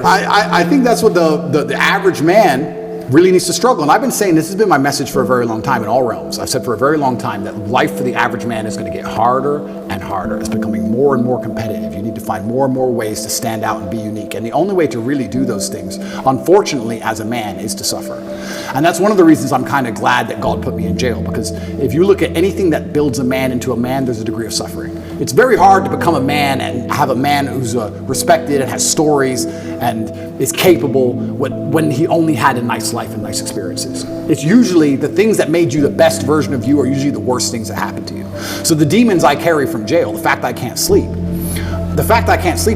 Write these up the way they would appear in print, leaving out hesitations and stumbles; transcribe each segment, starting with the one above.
I think that's what the average man really needs to struggle. And I've been saying, this has been my message for a very long time in all realms. I've said for a very long time that life for the average man is going to get harder and harder. It's becoming more and more competitive. You need to find more and more ways to stand out and be unique. And the only way to really do those things, unfortunately, as a man, is to suffer. And that's one of the reasons I'm kind of glad that God put me in jail, because if you look at anything that builds a man into a man, there's a degree of suffering. It's very hard to become a man and have a man who's respected and has stories and is capable when he only had a nice life and nice experiences. It's usually the things that made you the best version of you are usually the worst things that happened to you. So the demons I carry from jail, the fact that I can't sleep,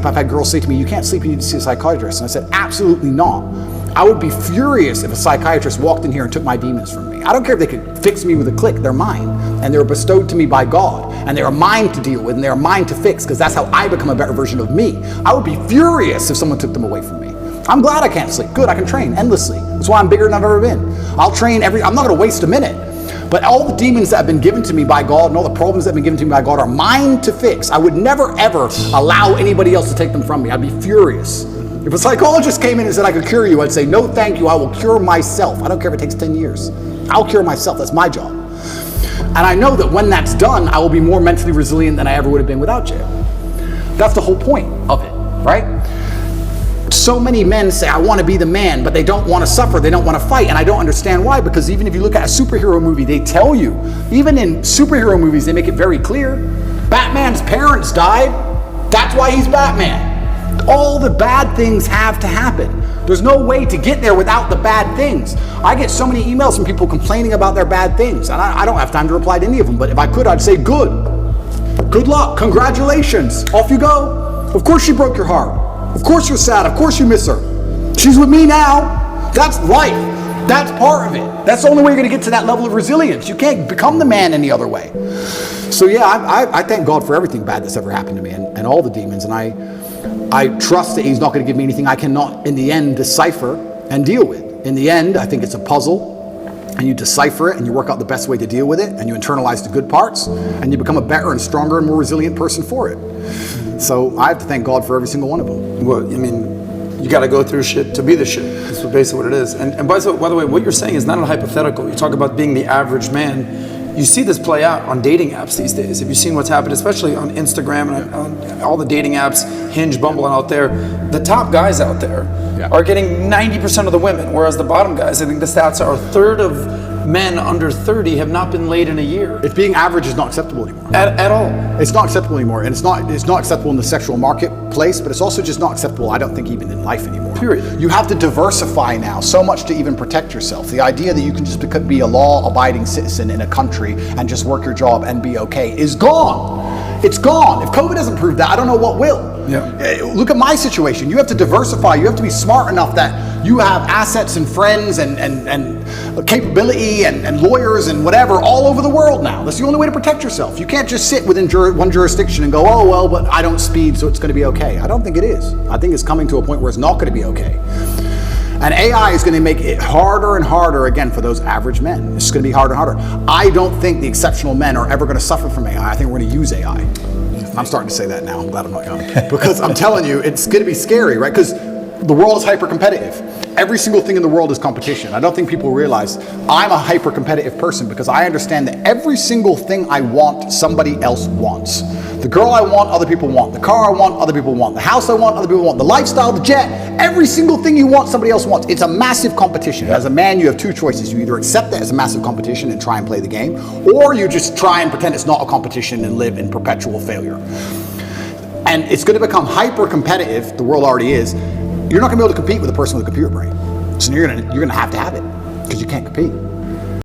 I've had girls say to me, you can't sleep, you need to see a psychiatrist. And I said, absolutely not. I would be furious if a psychiatrist walked in here and took my demons from me. I don't care if they could fix me with a click, they're mine. And they were bestowed to me by God. And they are mine to deal with, and they are mine to fix, because that's how I become a better version of me. I would be furious if someone took them away from me. I'm glad I can't sleep. Good, I can train endlessly. That's why I'm bigger than I've ever been. I'll train I'm not gonna waste a minute. But all the demons that have been given to me by God and all the problems that have been given to me by God are mine to fix. I would never ever allow anybody else to take them from me. I'd be furious. If a psychologist came in and said I could cure you, I'd say, no thank you, I will cure myself. I don't care if it takes 10 years. I'll cure myself, that's my job. And I know that when that's done, I will be more mentally resilient than I ever would have been without jail. That's the whole point of it, right? So many men say, I want to be the man, but they don't want to suffer, they don't want to fight, and I don't understand why, because even if you look at a superhero movie, they tell you, even in superhero movies, they make it very clear, Batman's parents died, that's why he's Batman. All the bad things have to happen. There's no way to get there without the bad things. I get so many emails from people complaining about their bad things, and I don't have time to reply to any of them, but if I could, I'd say, good luck, congratulations, off you go. Of course she broke your heart. Of course you're sad, of course you miss her. She's with me now. That's life. That's part of it. That's the only way you're gonna get to that level of resilience. You can't become the man any other way. So yeah, I thank God for everything bad that's ever happened to me and all the demons, and I trust that he's not gonna give me anything I cannot, in the end, decipher and deal with. In the end, I think it's a puzzle, and you decipher it, and you work out the best way to deal with it, and you internalize the good parts, and you become a better and stronger and more resilient person for it. So I have to thank God for every single one of them. Well, I mean, you got to go through shit to be the shit. That's basically what it is. And by the way, what you're saying is not a hypothetical. You talk about being the average man. You see this play out on dating apps these days. Have you seen what's happened, especially on Instagram and on all the dating apps, Hinge, Bumble, and out there? The top guys out there are getting 90% of the women, whereas the bottom guys, I think the stats are a third of men under 30 have not been laid in a year. If being average is not acceptable anymore. At all. It's not acceptable anymore, and it's not acceptable in the sexual marketplace, but it's also just not acceptable, I don't think, even in life anymore. Period. You have to diversify now so much to even protect yourself. The idea that you can just be a law-abiding citizen in a country and just work your job and be okay is gone. It's gone. If COVID doesn't prove that, I don't know what will. Yeah. Look at my situation. You have to diversify. You have to be smart enough that you have assets and friends and capability and lawyers and whatever all over the world now. That's the only way to protect yourself. You can't just sit within one jurisdiction and go, oh, well, but I don't speed, so it's going to be okay. I don't think it is. I think it's coming to a point where it's not going to be okay. And AI is going to make it harder and harder, again, for those average men. It's going to be harder and harder. I don't think the exceptional men are ever going to suffer from AI. I think we're going to use AI. I'm starting to say that now. I'm glad I'm not young. Because I'm telling you, it's going to be scary, right? Because the world is hyper-competitive. Every single thing in the world is competition. I don't think people realize I'm a hyper-competitive person because I understand that every single thing I want, somebody else wants. The girl I want, other people want. The car I want, other people want. The house I want, other people want. The lifestyle, the jet, every single thing you want, somebody else wants. It's a massive competition. As a man, you have two choices. You either accept that as a massive competition and try and play the game, or you just try and pretend it's not a competition and live in perpetual failure. And it's going to become hyper-competitive, the world already is. You're not going to be able to compete with a person with a computer brain. So you're going to have it because you can't compete.